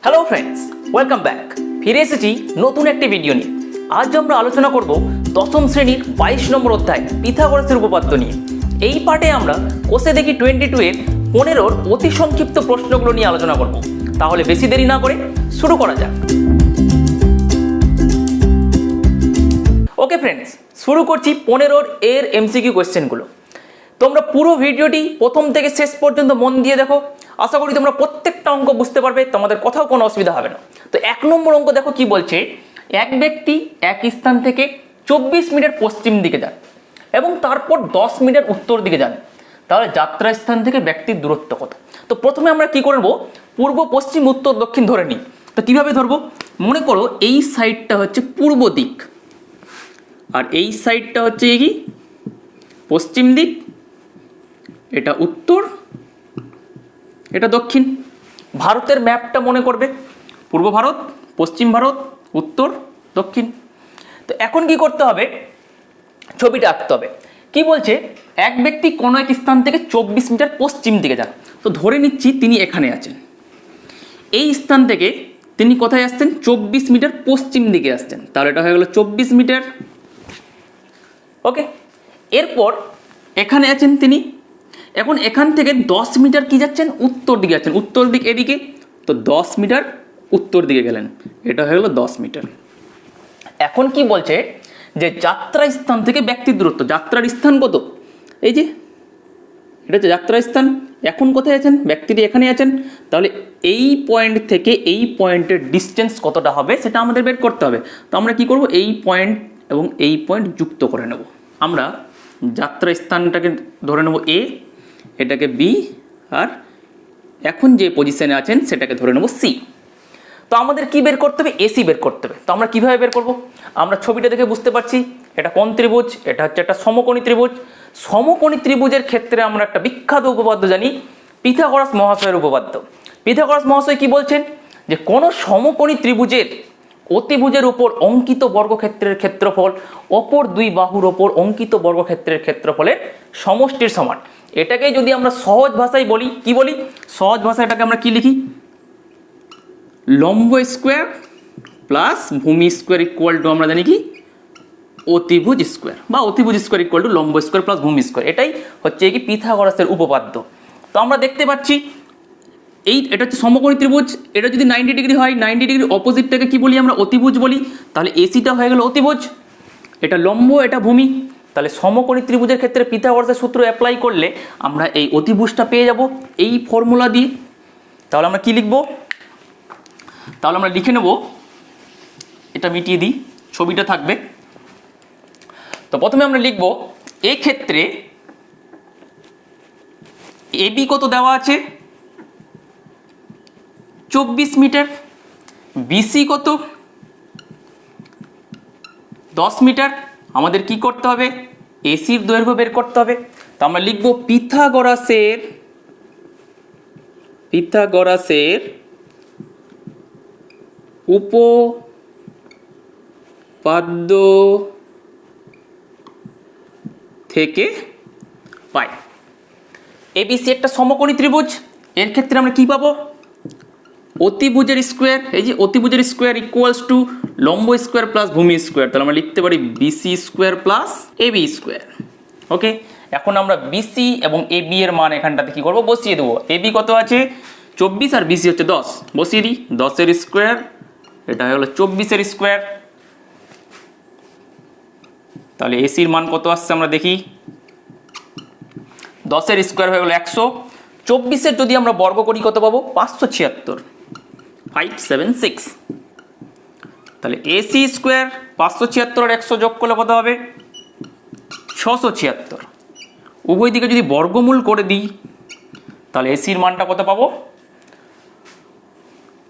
Hello friends, welcome back. ফিরে এসেছি নতুন একটি ভিডিও নিয়ে। আজ আমরা আলোচনা করব দশম শ্রেণীর 22 নম্বর অধ্যায় পিথাগোরাসের উপপাদ্য নিয়ে। এই পার্টে আমরা কোষে দেখি 22 এর 15 অতি সংক্ষিপ্ত প্রশ্নগুলো নিয়ে আলোচনা করব। তাহলে বেশি দেরি না করে শুরু করা যাক। ওকে ফ্রেন্ডস, শুরু করছি 15 এর এমসিকিউ কোয়েশ্চেনগুলো। তোমরা পুরো ভিডিওটি প্রথম থেকে শেষ পর্যন্ত মন দিয়ে দেখো। আশা করি তোমরা প্রত্যেকটা অঙ্ক বুঝতে পারবে, তোমাদের কোথাও কোনো অসুবিধা হবে না। তো 1 নম্বর অঙ্ক দেখো কি বলছে। এক ব্যক্তি এক স্থান থেকে 24 মিটার পশ্চিম দিকে যান এবং তারপর 10 মিটার উত্তর দিকে যান, তাহলে যাত্রা স্থান থেকে ব্যক্তির দূরত্ব কত? তো প্রথমে আমরা কি করব, পূর্ব পশ্চিম উত্তর দক্ষিণ ধরে নিই। তো কিভাবে ধরবো, মনে করো এই সাইডটা হচ্ছে পূর্ব দিক আর এই সাইডটা হচ্ছে কি পশ্চিম দিক, এটা উত্তর, এটা দক্ষিণ। ভারতের ম্যাপটা মনে করবে, পূর্ব ভারত, পশ্চিম ভারত, উত্তর, দক্ষিণ। তো এখন কি করতে হবে, ছবিটা আঁকতে হবে। কি বলছে, এক ব্যক্তি কোনো এক স্থান থেকে 24 মিটার পশ্চিম দিকে যান। তো ধরে নিচ্ছি তিনি এখানে আছেন, এই স্থান থেকে তিনি কোথায় আসছেন, 24 মিটার পশ্চিম দিকে আসছেন, তাহলে এটা হয়ে গেল 24 মিটার। ওকে, এরপর এখানে আছেন তিনি, এখন এখান থেকে 10 মিটার কি যাচ্ছেন, উত্তর দিকে যাচ্ছেন, উত্তর দিক এদিকে, তো 10 মিটার উত্তর দিকে গেলেন, এটা হয়ে গেল 10 মিটার। এখন কি বলছে যে যাত্রা স্থান থেকে ব্যক্তির দূরত্ব, যাত্রার স্থান কত, এই যে এটা হচ্ছে যাত্রা স্থান। এখন কোথায় আছেন, ব্যক্তিটি এখানে আছেন, তাহলে এই পয়েন্ট থেকে এই পয়েন্টের ডিস্টেন্স কতটা হবে সেটা আমাদের বের করতে হবে। তো আমরা কি করব, এই পয়েন্ট এবং এই পয়েন্ট যুক্ত করে নেব। আমরা যাত্রা স্থানটাকে ধরে নেব এ, এটাকে বি, আর এখন যে পজিশনে আছেন সেটাকে ধরে নেব সি। তো আমাদের কি বের করতে হবে, এসি বের করতে হবে। তো আমরা কিভাবে বের করব, আমরা ছবিটা দেখে বুঝতে পারছি এটা কোন ত্রিভুজ, এটা হচ্ছে একটা সমকোণী ত্রিভুজ। সমকোণী ত্রিভুজের ক্ষেত্রে আমরা একটা বিখ্যাত উপপাদ্য জানি, পিথাগোরাস মহাশয়ের উপপাদ্য। পিথাগোরাস মহাশয় কি বলছেন, যে কোনো সমকোণী ত্রিভুজের অতিভুজের উপর অঙ্কিত বর্গক্ষেত্রের ক্ষেত্রফল অপর দুই বাহুর ওপর অঙ্কিত বর্গক্ষেত্রের ক্ষেত্রফলের সমষ্টির সমান। এটাকে যদি আমরা সহজ ভাষায় বলি, কি বলি, সহজ ভাষায় এটাকে আমরা কি লিখি, লম্ব স্কোয়ার প্লাস ভূমি স্কোয়ার ইকুয়াল টু আমরা জানি কি অতিভুজ স্কোয়ার, বা অতিভুজ স্কোয়ার ইকুয়াল টু লম্ব স্কোয়ার প্লাস ভূমি স্কোয়ার। এটাই হচ্ছে কি পিথাগোরাসের উপপাদ্য। তো আমরা দেখতে পাচ্ছি এটা হচ্ছে সমকোণী ত্রিভুজ, এটা যদি 90 ডিগ্রি হয়, 90 ডিগ্রি অপোজিটটাকে কি বলি আমরা, অতিভুজ বলি। তাহলে এসিটা হয়ে গেল অতিভুজ, এটা লম্ব, এটা ভূমি। তাহলে সমকোণী ত্রিভুজের ক্ষেত্রে পিথাগোরাসের সূত্র অ্যাপ্লাই করলে আমরা এই অতিভুজটা পেয়ে যাব এই ফর্মুলা দিয়ে। তাহলে আমরা কি লিখব, তাহলে আমরা লিখে নেব, এটা মিটিয়ে দিই, ছবিটা থাকবে। তো প্রথমে আমরা লিখব, এই ক্ষেত্রে এবি কত দেওয়া আছে, 24 মিটার, বিসি কত 10 মিটার। আমাদের কি করতে হবে, এসির দৈর্ঘ্য বের করতে হবে। তো আমরা লিখব পিথাগোরাসের উপপাদ্য থেকে পাই এবিসি একটা সমকোণী ত্রিভুজ। এর ক্ষেত্রে আমরা কি পাবো, অতিভুজের স্কোয়ার, এই যে অতিভুজের স্কোয়ার ইকুয়ালস টু লম্ব স্কোয়ার প্লাস ভূমি স্কোয়ার। তাহলে আমরা লিখতে পারি BC square plus AB square. Okay, এখন আমরা বিসি এবং এবি এর মান এখানটাতে কি করবো, বসিয়ে দেবো। এবি কত আছে 24 আর বিসি হচ্ছে 10, বসিয়ে দিই। 10-এর স্কোয়ার, এটা হয়ে গেলো 24-এর স্কোয়ার। তাহলে এসির মান কত আসছে আমরা দেখি, 10-এর স্কোয়ার হয়ে গেলো 100, 24-এর যদি আমরা বর্গ করি কত পাবো, 576, 576। তাহলে এসি স্কোয়ার 576 আর 100 যোগ করলে কত হবে, 676। উভয় দিকে যদি বর্গমূল করে দিই তাহলে এসির মানটা কত পাবো,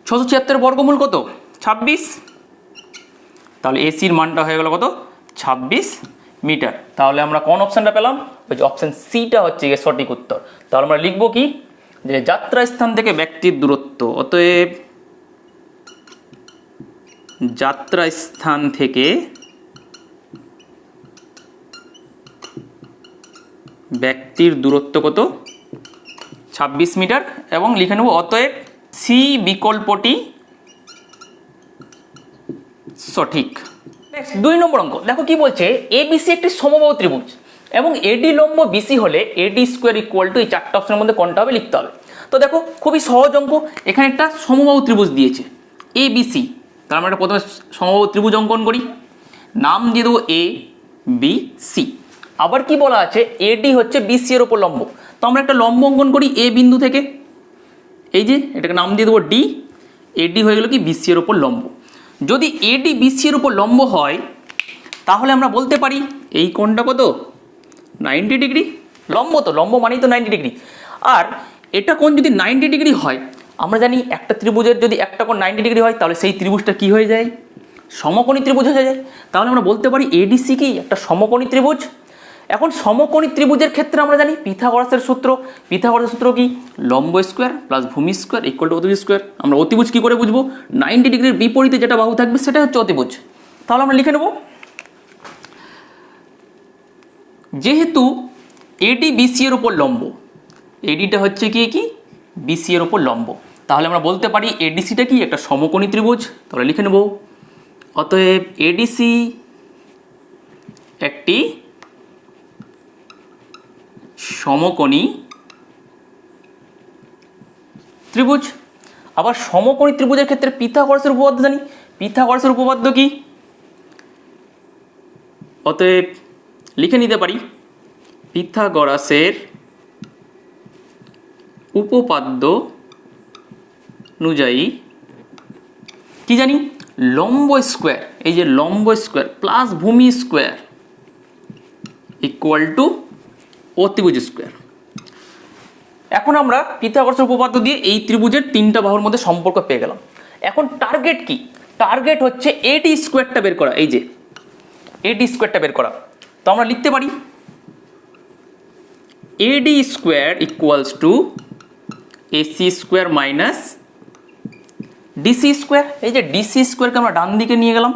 676 বর্গমূল কত, 26। তাহলে এসির মানটা হয়ে গেল কত, 26 মিটার। তাহলে আমরা কোন অপশানটা পেলাম, ওই যে অপশান সিটা হচ্ছে গিয়ে সঠিক উত্তর। তাহলে আমরা লিখবো কি, যে যাত্রা স্থান থেকে ব্যক্তির দূরত্ব, অতএব যাত্রা স্থান থেকে ব্যক্তির দূরত্ব কত, 26 মিটার। এবং লিখে নেব অতএব সি বিকল্পটি সঠিক। নেক্সট 2 নম্বর অঙ্ক দেখো কি বলছে, এবিসি একটি সমবাহু ত্রিভুজ এবং এডি লম্ব বিসি হলে এডি স্কোয়ার ইকুয়াল টু এই 4টা অপশনের মধ্যে কোনটা হবে লিখতে হবে। তো দেখো খুবই সহজ অঙ্ক, এখানে একটা সমবাহু ত্রিভুজ দিয়েছে এবিসি, তার আমরা একটা প্রথমে সমবাহু ত্রিভুজ অঙ্কন করি, নাম দিয়ে দেবো এ বি সি। আবার কি বলা আছে, এডি হচ্ছে বিসি এর উপর লম্ব, তো আমরা একটা লম্ব অঙ্কন করি এ বিন্দু থেকে, এই যে এটাকে নাম দিয়ে দেবো ডি, এডি হয়ে গেল কি বিসি এর উপর লম্ব। যদি এডি বিসি এর উপর লম্ব হয় তাহলে আমরা বলতে পারি এই কোণটা কত 90 ডিগ্রি, লম্ব তো লম্ব মানেই তো 90 ডিগ্রি। আর এটা কোণ যদি 90 ডিগ্রি হয়, আমরা জানি একটা ত্রিভুজের যদি একটা কোণ 90 ডিগ্রি হয় তাহলে সেই ত্রিভুজটা কি হয়ে যায়, সমকোণী ত্রিভুজ হয়ে যায়। তাহলে আমরা বলতে পারি এডিসি কি একটা সমকোণী ত্রিভুজ। এখন সমকোণী ত্রিভুজের ক্ষেত্রে আমরা জানি পিথাগোরাসের সূত্র, পিথাগোরাসের সূত্র কি লম্ব স্কোয়ার প্লাস ভূমি স্কোয়ার ইকুয়াল টু অতিভুজ স্কোয়ার। আমরা অতিভুজ কি করে বুঝবো, 90 ডিগ্রির বিপরীতে যেটা বাহু থাকবে সেটা হচ্ছে অতিভুজ। তাহলে আমরা লিখে নেব, যেহেতু এডি বিসি এর উপর লম্ব, এডিটা হচ্ছে কি কি বিসি এর উপর লম্ব, তাহলে আমরা বলতে পারি এডিসিটা কি একটা সমকোণী ত্রিভুজ। তাহলে লিখে নেব, অতএব এডিসি একটি সমকোণী ত্রিভুজ। আবার সমকোণী ত্রিভুজের ক্ষেত্রে পিথাগোরাসের উপপাদ্য জানি, পিথাগোরাসের উপপাদ্য কি, অতএব লিখে নিতে পারি পিথাগোরাসের উপপাদ্য অনুযায়ী কি জানি, লম্ব স্কোয়ার, এই যে লম্ব স্কোয়ার প্লাস ভূমি স্কোয়ার ইকুয়াল টু অতিভুজ স্কোয়ার। এখন আমরা পিথাগোরাসের উপপাদ্য দিয়ে এই ত্রিভুজের 3টা বাহুর মধ্যে সম্পর্ক পেয়ে গেলাম। এখন টার্গেট কি, টার্গেট হচ্ছে এডি স্কোয়ারটা বের করা, এই যে এডি স্কোয়ারটা বের করা। তো আমরা লিখতে পারি এডি square equals two AC square minus DC square. এই যে ডিসি স্কোয়ারকে আমরা ডান দিকে নিয়ে গেলাম,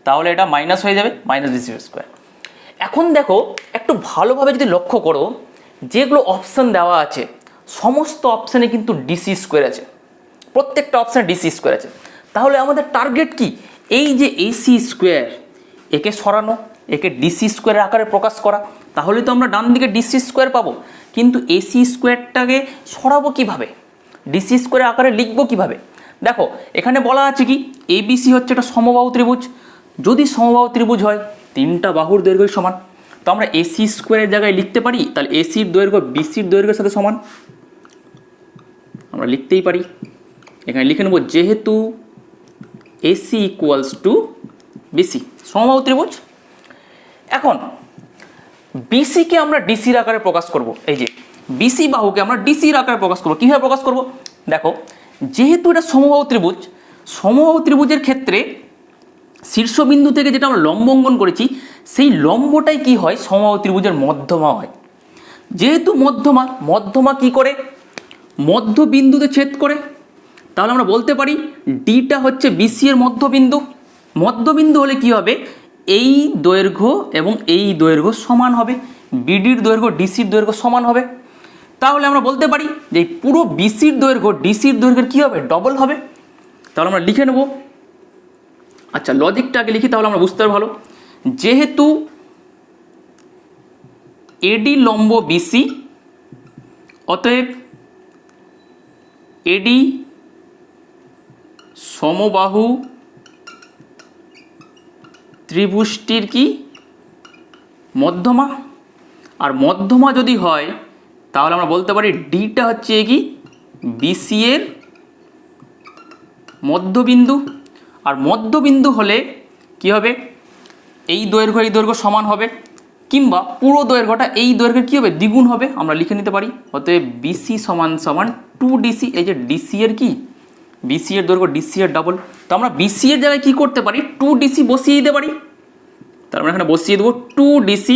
তাহলে এটা মাইনাস হয়ে যাবে, মাইনাস ডিসি স্কোয়ার। এখন দেখো একটু ভালোভাবে যদি লক্ষ্য করো, যেগুলো অপশান দেওয়া আছে সমস্ত অপশানে কিন্তু ডিসি স্কোয়ার আছে, প্রত্যেকটা অপশানে ডিসি স্কোয়ার আছে। তাহলে আমাদের টার্গেট কি, এই যে এসি স্কোয়ার একে সরানো, একে ডিসি স্কোয়ারের আকারে প্রকাশ করা, তাহলে তো আমরা ডান দিকে ডিসি স্কোয়ার পাবো। কিন্তু এসি স্কোয়ারটাকে সরাবো কিভাবে, ডিসি স্কোয়ারের আকারে লিখবো কিভাবে। দেখো এখানে বলা আছে কি এবিসি হচ্ছে একটা সমবাহু ত্রিভুজ, যদি সমবাহু ত্রিভুজ হয় 3টা বাহুর দৈর্ঘ্য সমান, তো আমরা এসি স্কোয়ারের জায়গায় লিখতে পারি তাহলে এসির দৈর্ঘ্য বিসির দৈর্ঘ্যের সাথে সমান, আমরা লিখতেই পারি। এখানে লিখে নেব যেহেতু এসি ইকুয়ালস টু বিসি, সমবাহু ত্রিভুজ। এখন বিসিকে আমরা ডিসির আকারে প্রকাশ করব, এই যে বিসি বাহুকে আমরা ডিসির আকারে প্রকাশ করব। কীভাবে প্রকাশ করব, দেখো যেহেতু এটা সমবাহু ত্রিভুজ, সমবাহু ত্রিভুজের ক্ষেত্রে শীর্ষবিন্দু থেকে যেটা আমরা লম্ব অঙ্কন করেছি সেই লম্বটাই কি হয়, সমবাহু ত্রিভুজের মধ্যমা হয়। যেহেতু মধ্যমা, মধ্যমা কি করে মধ্যবিন্দুতে ছেদ করে, তাহলে আমরা বলতে পারি ডিটা হচ্ছে বিসি এর মধ্যবিন্দু। মধ্যবিন্দু হলে কি হবে, এই দৈর্ঘ্য এবং এই দৈর্ঘ্য সমান হবে, বিডির দৈর্ঘ্য ডিসির দৈর্ঘ্য সমান হবে। তাহলে আমরা বলতে পারি যে পুরো বিসির দৈর্ঘ্য ডিসির দৈর্ঘ্যের কি হবে, ডবল হবে। তাহলে আমরা লিখে নেব, আচ্ছা লজিকটা আগে লিখি তাহলে আমরা বুঝতে পারবো ভালো। যেহেতু এডি লম্ব বিসি, অতএব এডি সমবাহু ত্রিভুজটির কি মধ্যমা, আর মধ্যমা যদি হয় তাহলে আমরা বলতে পারি ডিটা হচ্ছে কি বিসি এর মধ্যবিন্দু। আর মধ্যবিন্দু হলে কি হবে, এই দৈর্ঘ্য সমান হবে, কিংবা পুরো দৈর্ঘ্যটা এই দৈর্ঘ্যের কী হবে দ্বিগুণ হবে, আমরা লিখে নিতে পারি। অতএব বিসি সমান সমান 2DC, এই যে ডিসি এর কি বিসি এর দৈর্ঘ্য ডিসি এর ডবল। তো আমরা বিসি এর জায়গায় কী করতে পারি, 2DC বসিয়ে দিতে পারি। তার আমরা এখানে বসিয়ে দেবো 2DC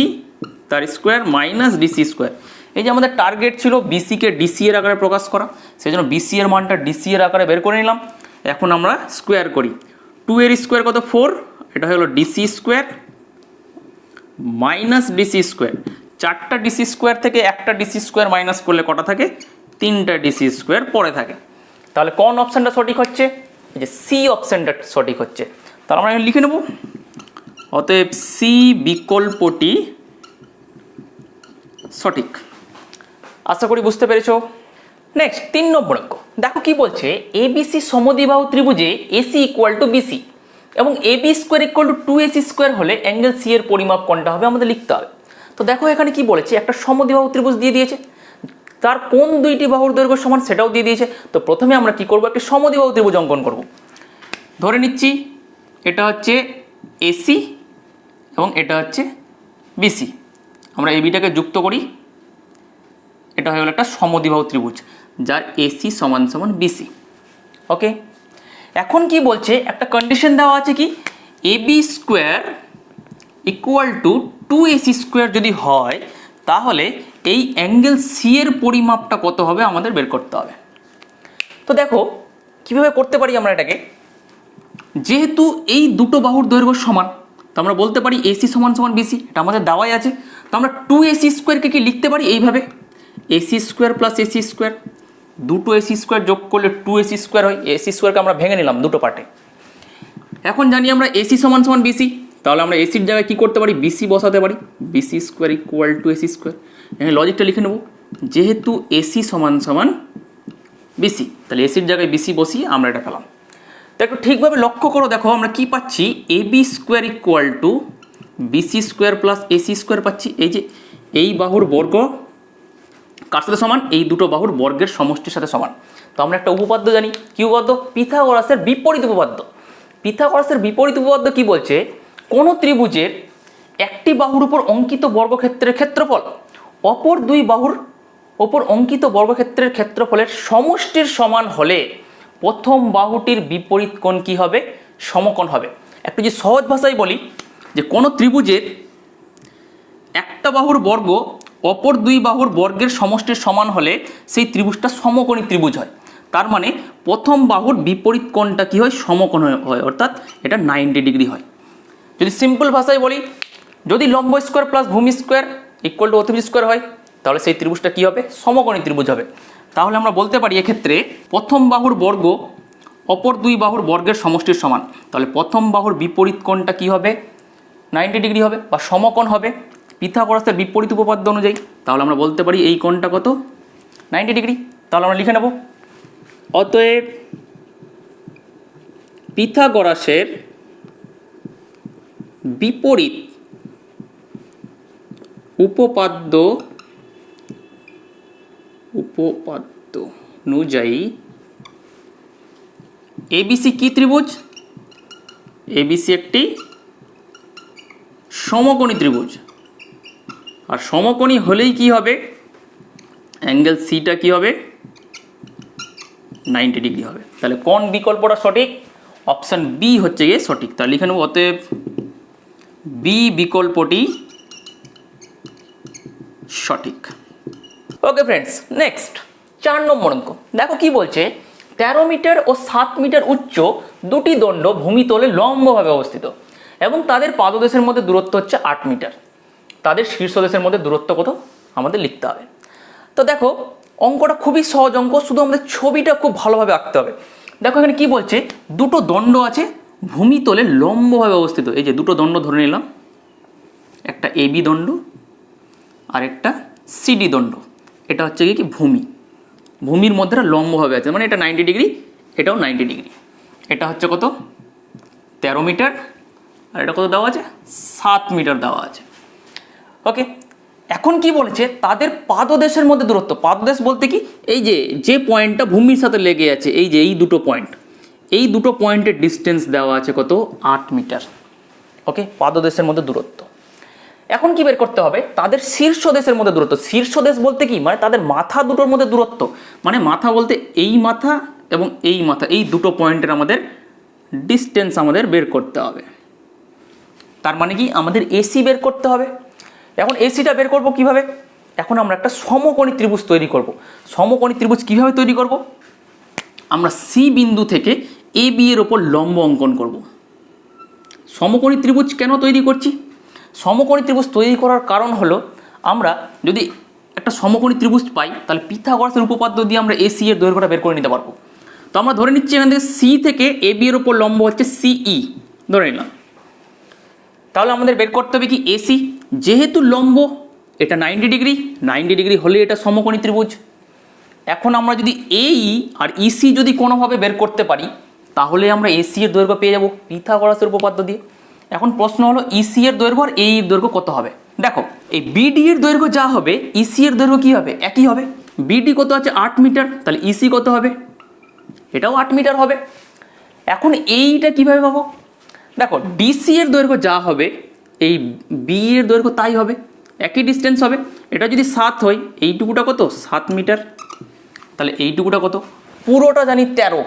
তার স্কোয়ার মাইনাস ডিসি স্কোয়ার। এই যে আমাদের টার্গেট ছিল বিসিকে ডিসি এর আকারে প্রকাশ করা, সেই জন্য বিসি এর মানটা ডিসি এর আকারে বের করে নিলাম। এখন আমরা স্কোয়ার করি, 2 এর স্কোয়ার কত 4, এটা হলো DC square minus DC square. 4টা ডিসি স্কোয়ার থেকে একটা ডিসি স্কোয়ার মাইনাস করলে কটা থাকে, 3টা ডিসি স্কোয়ার পরে থাকে। তাহলে কোন অপশানটা সঠিক হচ্ছে, এই যে সি অপশানটা সঠিক হচ্ছে। তাহলে আমরা এখানে লিখে নেব অতএব সি বিকল্পটি সঠিক। আশা করি বুঝতে পেরেছো। নেক্সট 3 নম্বর অঙ্ক দেখো কি বলছে, এবিসি সমদ্বিবাহু ত্রিভুজে এসি ইকুয়াল টু বিসি এবং AB square equal to 2ac square হলে অ্যাঙ্গেল সি এর পরিমাপ কোনটা হবে আমাদের লিখতে হবে। তো দেখো এখানে কি বলেছে, একটা সমদ্বিবাহু ত্রিভুজ দিয়ে দিয়েছে, তার কোন দুইটি বাহুর দৈর্ঘ্য সমান সেটাও দিয়ে দিয়েছে। তো প্রথমে আমরা কি করব, একটি সমদ্বিবাহু ত্রিভুজ অঙ্কন করব। ধরে নিচ্ছি এটা হচ্ছে এসি এবং এটা হচ্ছে বিসি, আমরা এবিটাকে যুক্ত করি, এটা হয়ে গেল একটা সমদ্বিবাহু ত্রিভুজ যার এসি সমান সমান বিসি। ওকে, এখন কি বলছে, একটা কন্ডিশন দেওয়া আছে কি, AB square equal to 2ac square যদি হয় তাহলে এই অ্যাঙ্গেল সি এর পরিমাপটা কত হবে আমাদের বের করতে হবে। তো দেখো কিভাবে করতে পারি আমরা এটাকে, যেহেতু এই দুটো বাহুর দৈর্ঘ্য সমান তো আমরা বলতে পারি এসি সমান সমান বিসি, এটা আমাদের দেওয়াই আছে। তো আমরা 2ac স্কোয়ারকে কি লিখতে পারি এইভাবে, AC square plus AC square, দুটো এসি স্কোয়ার যোগ করলে 2ac স্কোয়ার হয়, এসি স্কোয়ারকে আমরা ভেঙে নিলাম দুটো পার্টে। এখন জানি আমরা এসি সমান সমান বিসি, তাহলে আমরা এসির জায়গায় কি করতে পারি, বিসি বসাতে পারি, BC square equal to AC square. এখানে লজিকটা লিখে নেব, যেহেতু এসি সমান সমান বিসি তাহলে এসির জায়গায় বিসি বসিয়ে আমরা এটা পেলাম। তো একটু ঠিকভাবে লক্ষ্য করো, দেখো আমরা কি পাচ্ছি, AB square equal to BC square plus AC square পাচ্ছি। এই যে এই বাহুর বর্গ কার সাথে সমান, এই দুটো বাহুর বর্গের সমষ্টির সাথে সমান। তো আমরা একটা উপপাদ্য জানি, কি উপপাদ্য, পিথাগোরাসের বিপরীত উপপাদ্য। পিথাগোরাসের বিপরীত উপপাদ্য কি বলছে, কোন ত্রিভুজের একটি বাহুর উপর অঙ্কিত বর্গক্ষেত্রের ক্ষেত্রফল অপর দুই বাহুর ওপর অঙ্কিত বর্গক্ষেত্রের ক্ষেত্রফলের সমষ্টির সমান হলে প্রথম বাহুটির বিপরীত কোণ কি হবে, সমকোণ হবে। একটু যদি সহজ ভাষায় বলি, যে কোনো ত্রিভুজের একটা বাহুর বর্গ অপর দুই বাহুর বর্গের সমষ্টির সমান হলে সেই ত্রিভুজটা সমকোণী ত্রিভুজ হয়। তার মানে প্রথম বাহুর বিপরীত কোণটা কি হয়, সমকোণ হয়, অর্থাৎ এটা 90 ডিগ্রি হয়। যদি সিম্পল ভাষায় বলি, যদি লম্ব স্কোয়ার প্লাস ভূমি স্কোয়ার ইকুয়াল টু অতিভুজ স্কোয়ার হয় তাহলে সেই ত্রিভুজটা কি হবে, সমকোণী ত্রিভুজ হবে। তাহলে আমরা বলতে পারি এক্ষেত্রে প্রথম বাহুর বর্গ অপর দুই বাহুর বর্গের সমষ্টির সমান, তাহলে প্রথম বাহুর বিপরীত কোণটা কি হবে, 90 ডিগ্রি হবে বা সমকোণ হবে পিথাগোরাসের বিপরীত উপপাদ্য অনুযায়ী। তাহলে আমরা বলতে পারি এই কোণটা কত, 90 ডিগ্রি। তাহলে আমরা লিখে নেব, অতএব পিথাগোরাসের বিপরীত উপপাদ্য অনুযায়ী এবিসি কি ত্রিভুজ, এবিসি একটি সমকোণী ত্রিভুজ, আর সমকোণী হলেই কি হবে, অ্যাঙ্গেল সিটা কি হবে, 90 ডিগ্রি হবে। তাহলে কোন বিকল্পটা সঠিক, অপশন বি হচ্ছে গিয়ে সঠিক। তাহলে লিখে নেব, অতএব বি বিকল্পটি সঠিক। ওকে ফ্রেন্ডস, নেক্সট 4 নম্বর অঙ্ক দেখো কি বলছে, 13 মিটার ও 7 মিটার উচ্চ দুটি দণ্ড ভূমিতলে লম্বভাবে অবস্থিত এবং তাদের পাদদেশের মধ্যে দূরত্ব হচ্ছে 8 মিটার। তাদের শীর্ষদেশের মধ্যে দূরত্ব কত আমাদের লিখতে হবে। তো দেখো অঙ্কটা খুবই সহজ অঙ্ক, শুধু আমাদের ছবিটা খুব ভালোভাবে আঁকতে হবে। দেখো এখানে কি বলছে, দুটো দণ্ড আছে ভূমিতলে লম্বভাবে অবস্থিত। এই যে দুটো দণ্ড ধরে নিলাম, একটা এবি দণ্ড আর একটা সিডি দণ্ড। এটা হচ্ছে কি ভূমি, ভূমির মধ্যে লম্বভাবে আছে, মানে এটা 90 ডিগ্রি, এটাও 90 ডিগ্রি। এটা হচ্ছে কত, 13 মিটার, আর এটা কত দেওয়া আছে, 7 মিটার দেওয়া আছে। ওকে, এখন কি বলেছে, তাদের পাদদেশের মধ্যে দূরত্ব, পাদদেশ বলতে কি, এই যে পয়েন্টটা ভূমির সাথে লেগে আছে, এই যে এই দুটো পয়েন্ট, এই দুটো পয়েন্টের ডিস্টেন্স দেওয়া আছে কত, 8 মিটার। ওকে, পাদদেশের মধ্যে দূরত্ব। এখন কি বের করতে হবে, তাদের শীর্ষ দেশের মধ্যে দূরত্ব। শীর্ষ দেশ বলতে কি, মানে তাদের মাথা দুটোর মধ্যে দূরত্ব, মানে মাথা বলতে এই মাথা এবং এই মাথা, এই দুটো পয়েন্টের আমাদের ডিস্টেন্স আমাদের বের করতে হবে। তার মানে কি আমাদের এসি বের করতে হবে। এখন এসিটা বের করব কিভাবে, এখন আমরা একটা সমকোণী ত্রিভুজ তৈরি করব। সমকোণী ত্রিভুজ কিভাবে তৈরি করব, আমরা সি বিন্দু থেকে এ বি এর ওপর লম্ব অঙ্কন করব। সমকোণী ত্রিভুজ কেন তৈরি করছি, সমকোণী ত্রিভুজ তৈরি করার কারণ হলো, আমরা যদি একটা সমকোণী ত্রিভুজ পাই তাহলে পিথাগোরাসের উপপাদ্য দিয়ে আমরা এসি এর দৈর্ঘ্যটা বের করে নিতে পারবো। তো আমরা ধরে নিচ্ছি এখান থেকে সি থেকে এ বি এর ওপর লম্ব হচ্ছে সিই, ধরে নিলাম। তাহলে আমাদের বের করতে হবে কি এসি, যেহেতু লম্ব এটা 90 ডিগ্রি হলে এটা সমকোণী ত্রিভুজ। এখন আমরা যদি এই আর ইসি যদি কোনোভাবে বের করতে পারি তাহলে আমরা এসি এর দৈর্ঘ্য পেয়ে যাবো পিথাগোরাসের উপপাদ্য দিয়ে। এখন প্রশ্ন হলো ইসি এর দৈর্ঘ্য আর এই এর দৈর্ঘ্য কত হবে। দেখো এই বিডি এর দৈর্ঘ্য যা হবে ইসি এর দৈর্ঘ্য কি হবে, একই হবে। বিডি কত আছে 8 মিটার, তাহলে ইসি কত হবে, এটাও 8 মিটার হবে। এখন এইটা কিভাবে পাবো, দেখো ডিসি এর দৈর্ঘ্য যা হবে এই বি এর দৈর্ঘ্য তাই হবে, একই ডিস্টেন্স হবে। এটা যদি 7 হয় এইটুকুটা কত 7 মিটার, তাহলে এইটুকুটা কত, পুরোটা জানি 13,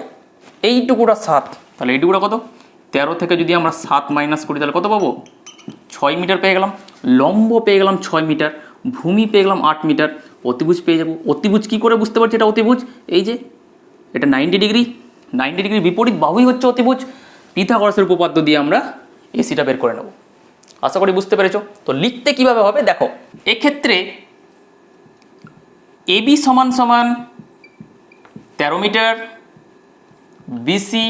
এইটুকুটা 7, তাহলে এইটুকুটা কত 13 থেকে যদি আমরা 7 মাইনাস করি তাহলে কত পাবো 6 মিটার পেয়ে গেলাম। লম্ব পেয়ে গেলাম 6 মিটার, ভূমি পেয়ে গেলাম 8 মিটার, অতিভুজ পেয়ে যাবো। অতিভুজ কি করে বুঝতে পারছি এটা অতিভুজ, এই যে এটা 90 ডিগ্রি বিপরীত বাহুই হচ্ছে অতিভুজ। পিথাগোরাসের উপপাদ্য দিয়ে আমরা এসিটা বের করে নেব। আশা করি বুঝতে পেরেছো। তো লিখতে কিভাবে হবে দেখো, এক্ষেত্রে এবি সমান সমান 13 metre, BC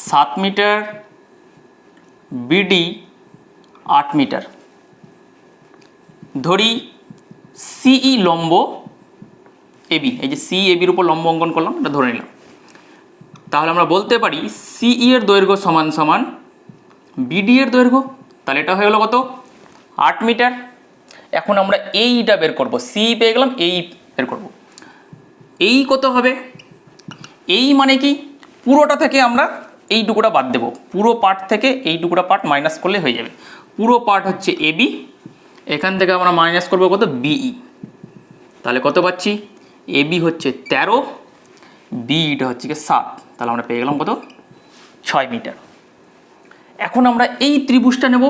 7 metre, BD 8 metre. ধরি সিই লম্ব এবি, এই যে সি এবির উপর লম্ব অঙ্কন করলাম, এটা ধরে নিলাম। তাহলে আমরা বলতে পারি সিই এর দৈর্ঘ্য সমান সমান বিডি এর দৈর্ঘ্য, তাহলে এটা হয়ে গেল কত 8 মিটার। এখন আমরা এইটা বের করব, সি পেয়ে গেলাম, এই বের করব। এই কত হবে, এই মানে কি পুরোটা থেকে আমরা এইটুকুটা বাদ দেব, পুরো পার্ট থেকে এইটুকুটা পার্ট মাইনাস করলে হয়ে যাবে। পুরো পার্ট হচ্ছে এবি, এখান থেকে আমরা মাইনাস করবো কত বিই, তাহলে কত পাচ্ছি এবি হচ্ছে 13, বিইটা হচ্ছে কি 7, তাহলে আমরা পেয়ে গেলাম কত 6 মিটার। এখন আমরা এই ত্রিভুজটা নেব,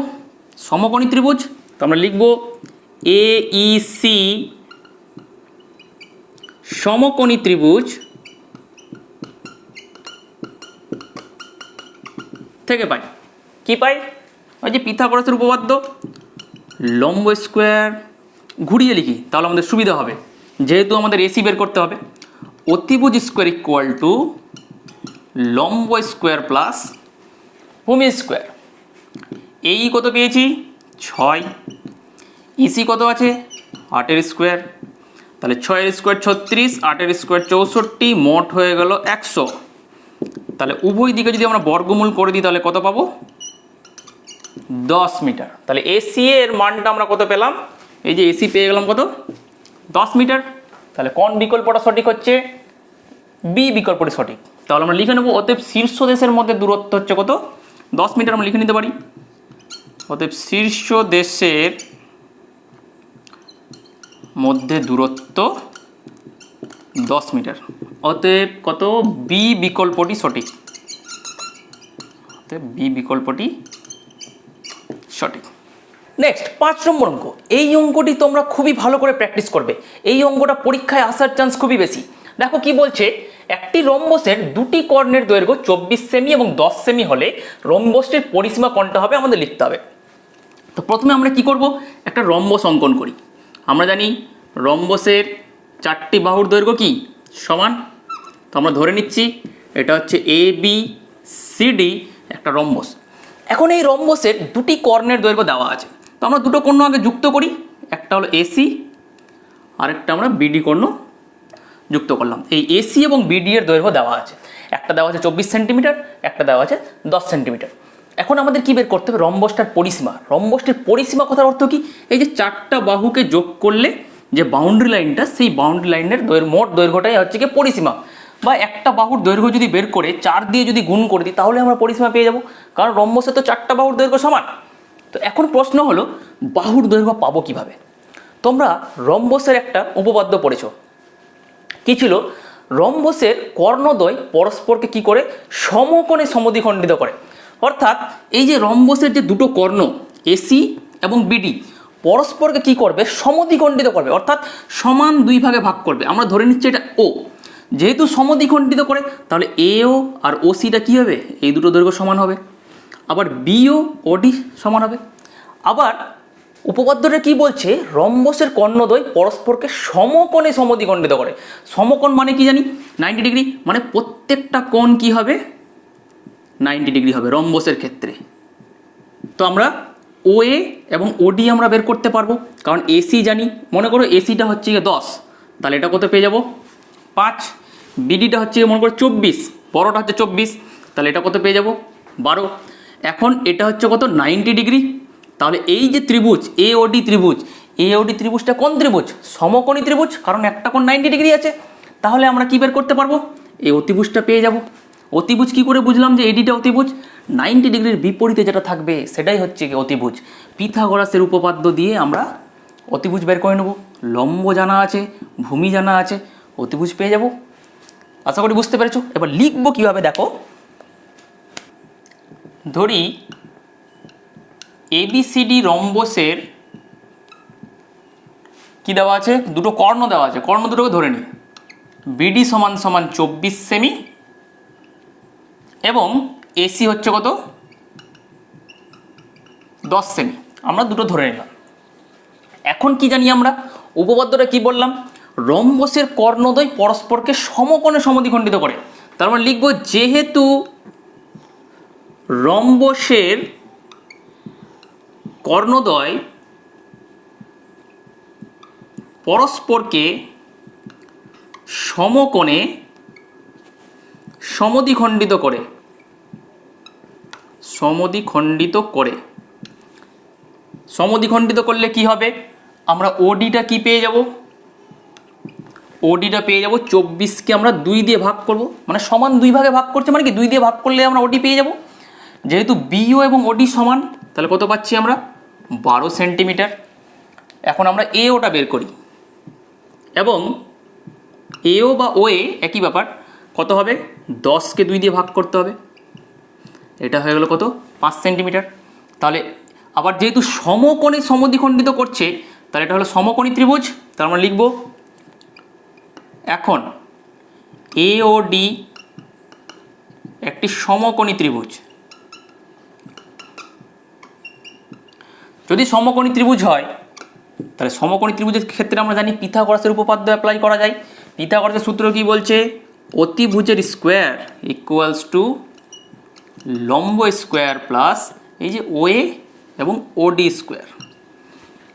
সমকোণী ত্রিভুজ। তো আমরা লিখব এইসি সমকোণী ত্রিভুজ থেকে পাই কি পাই, ওই যে পিথাগোরাসের উপপাদ্য, লম্ব স্কোয়ার, ঘুরিয়ে লিখি তাহলে আমাদের সুবিধা হবে, যেহেতু আমাদের এসি বের করতে হবে। অতিভুজ স্কোয়ার ইকুয়াল টু লম্ব স্কোয়ার প্লাস ভূমি স্কোয়ার। এই কত পেয়েছি 6, ইসি কত আছে 8 স্কোয়ার, তাহলে 6 স্কোয়ার 36, 8 স্কোয়ার 64, মোট হয়ে গেল 100। তাহলে উভয় দিকে যদি আমরা বর্গমূল করে দিই তাহলে কত পাবো 10 মিটার। তাহলে এসি এর মানটা আমরা কত পেলাম, এই যে এসি পেয়ে গেলাম কত 10 মিটার। তাহলে কোন বিকল্পটা সঠিক হচ্ছে, বি বিকল্পটি সঠিক। তাহলে আমরা লিখে নেব অতএব শীর্ষ দেশের মধ্যে দূরত্ব হচ্ছে কত 10 মিটার, আমরা লিখে নিতে পারি। অতএব শীর্ষ দেশের মধ্যে দূরত্ব 10 মিটার, অতএব কত বি বিকল্পটি সঠিক, অতএব বি বিকল্পটি সঠিক। নেক্সট 5 নম্বর অঙ্ক। এই অঙ্কটি তোমরা খুবই ভালো করে প্র্যাকটিস করবে, এই অঙ্কটা পরীক্ষায় আসার চান্স খুবই বেশি। দেখো কি বলছে, একটি রম্বসের দুটি কর্ণের দৈর্ঘ্য 24 সেমি এবং 10 সেমি হলে রম্বসটির পরিসীমা কোনটা হবে আমাদের লিখতে হবে। তো প্রথমে আমরা কি করব, একটা রম্বস অঙ্কন করি। আমরা জানি রম্বসের 4টি বাহুর দৈর্ঘ্য কি সমান, তো আমরা ধরে নিচ্ছি এটা হচ্ছে এ বি সি ডি একটা রম্বস। এখন এই রম্বসের দুটি কর্ণের দৈর্ঘ্য দেওয়া আছে, তো আমরা দুটো কর্ণ আগে যুক্ত করি, একটা হলো এসি আরেকটা আমরা বিডি কর্ণ যুক্ত করলাম। এই এসি এবং বিডি এর দৈর্ঘ্য দেওয়া আছে, একটা দেওয়া আছে 24 সেন্টিমিটার, একটা দেওয়া আছে 10 সেন্টিমিটার। এখন আমাদের কি বের করতে হবে, রম্বসটার পরিসীমা। রম্বসটির পরিসীমা কথার অর্থ কি, এই যে 4টা বাহুকে যোগ করলে যে বাউন্ডারি লাইনটা, সেই বাউন্ডারি লাইনের মোট দৈর্ঘ্যটাই হচ্ছে কি পরিসীমা। বা একটা বাহুর দৈর্ঘ্য যদি বের করে 4 দিয়ে যদি গুণ করে দিই তাহলে আমরা পরিসীমা পেয়ে যাব, কারণ রম্বসে তো 4টা বাহুর দৈর্ঘ্য সমান। তো এখন প্রশ্ন হলো বাহুর দৈর্ঘ্য পাবো কিভাবে। তোমরা রম্বসের একটা উপপাদ্য পড়েছো, কি ছিল, রম্বসের কর্ণদ্বয় পরস্পরকে কি করে সমকোণে সমদ্বিখণ্ডিত করে। অর্থাৎ এই যে রম্বসের যে দুটো কর্ণ এসি এবং বিডি পরস্পরকে কি করবে সমদ্বিখণ্ডিত করবে, অর্থাৎ সমান দুই ভাগে ভাগ করবে। আমরা ধরে নিচ্ছি এটা ও, যেহেতু সমদ্বিখণ্ডিত করে তাহলে এও আর ওসিটা কি হবে, এই দুটো দৈর্ঘ্য সমান হবে। আবার বিও ওডি সমান হবে। আবার উপপাদ্যটা কি বলছে, রম্বসের কর্ণদ্বয় পরস্পরকে সমকোণে সমদ্বিখণ্ডিত করে। সমকোণ মানে কি জানি 90 ডিগ্রি, মানে প্রত্যেকটা কোণ কি হবে 90 ডিগ্রি হবে রম্বসের ক্ষেত্রে। তো আমরা ওএ এবং ওডি আমরা বের করতে পারবো, কারণ এসি জানি। মনে করো এসিটা হচ্ছে 10, তাহলে এটা কত পেয়ে যাব 5। বিডিটা হচ্ছে মনে করো 24, বড়টা হচ্ছে 24, তাহলে এটা কত পেয়ে যাব 12। এখন এটা হচ্ছে কত 90 ডিগ্রি, তাহলে এই যে ত্রিভুজ এওডি ত্রিভুজ, এওডি ত্রিভুজটা কোন ত্রিভুজ? সমকোণী ত্রিভুজ, কারণ একটা কোণ 90 ডিগ্রি আছে। তাহলে আমরা কি বের করতে পারবো? এই অতিভুজটা পেয়ে যাব। অতিভুজ কি করে বুঝলাম যে এডিটা অতিভুজ? 90 ডিগ্রির বিপরীতে যেটা থাকবে সেটাই হচ্ছে কি অতিভুজ। পিথাগোরাসের উপপাদ্য দিয়ে আমরা অতিভুজ বের করে নেব। লম্ব জানা আছে, ভূমি জানা আছে, অতিভুজ পেয়ে যাব। আশা করি বুঝতে পেরেছো। এবার লিখবো কিভাবে দেখো, ধরি এবিসিডি রম্বসের কি দেওয়া আছে? দুটো কর্ণ দেওয়া আছে, কর্ণ দুটোকে ধরে নিই। বিডি সমান সমান 24 সেমি এবং এসি হচ্ছে কত 10 সেমি, আমরা দুটো ধরে নিলাম। এখন কি জানি আমরা? উপপাদ্যটা কি বললাম? রম্বসের কর্ণদ্বয় পরস্পরকে সমকোণে সমদ্বিখণ্ডিত করে। তার মানে লিখবো যেহেতু রম্বসের কর্ণদ্বয় পরস্পরকে সমকোণে সমদ্বিখণ্ডিত করে, সমদ্বিখণ্ডিত করলে কি হবে? আমরা ওডিটা কি পেয়ে যাব? ওডিটা পেয়ে যাব 24কে আমরা 2 দিয়ে ভাগ করব, মানে সমান 2 ভাগে ভাগ করছে, মানে কি 2 দিয়ে ভাগ করলে আমরা ওডি পেয়ে যাব। যেহেতু বিও এবং ওডি সমান, তাহলে কত পাচ্ছি আমরা? 12 সেন্টিমিটার। এখন আমরা এওটা বের করি, এবং এও বা ওএ একই ব্যাপার। কত হবে? 10কে 2 দিয়ে ভাগ করতে হবে, এটা হয়ে গেল কত 5 সেন্টিমিটার। তাহলে আবার যেহেতু সমকোণে সমদ্বিখণ্ডিত করছে, তাহলে এটা হলো সমকোণী ত্রিভুজ। তার আমরা লিখব এখন এওডি একটি সমকোণী ত্রিভুজ। যদি সমকোণী ত্রিভুজ হয়, তাহলে সমকোণী ত্রিভুজের ক্ষেত্রে আমরা জানি পিথাগোরাসের উপপাদ্য অ্যাপ্লাই করা যায়। পিথাগোরাসের সূত্র কি বলছে? অতিভুজের স্কোয়ার ইকুয়ালস টু লম্ব স্কোয়ার প্লাস এই যে ওএ এবং ওডি স্কোয়ার।